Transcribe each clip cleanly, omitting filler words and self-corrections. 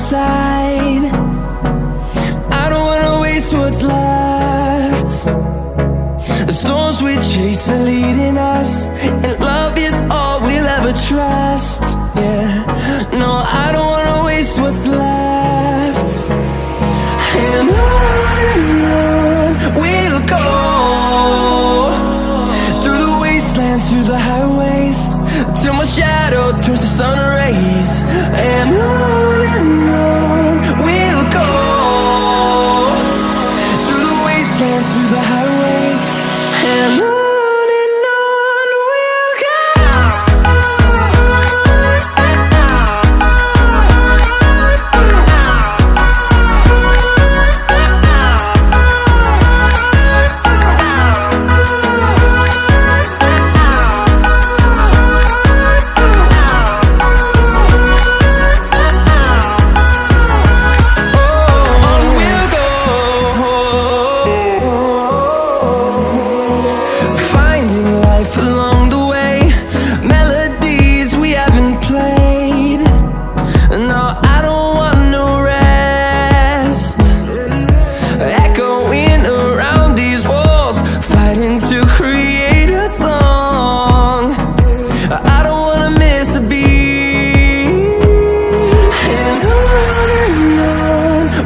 side. I don't wanna waste what's left. The storms we chase are leading us, and love is all we'll ever trust. Yeah, no, I don't wanna waste what's left. And on we'll go, through the wastelands, through the highways, till my shadow turns to sun rays. And on we'll go, through the wastelands, through the highways, and on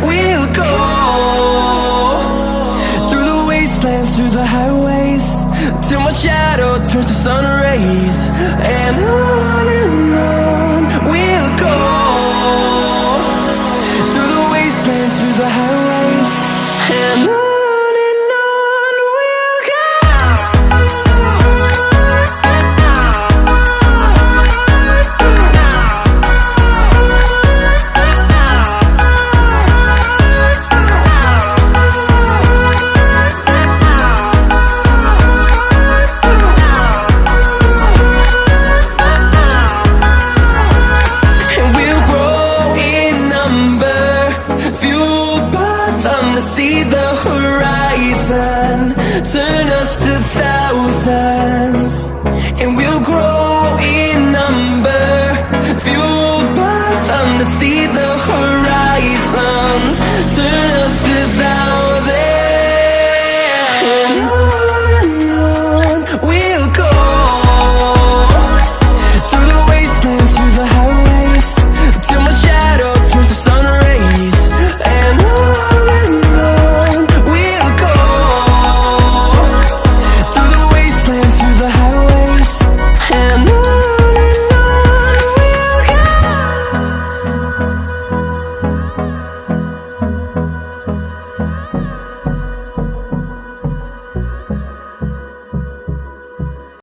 we'll go. Through the highways, till my shadow turns to sun rays. And on we'll go, through the wastelands, through the highways, and on we'll go. See the horizon, turn us to thousands, and we'll grow in number, fueled by them to see the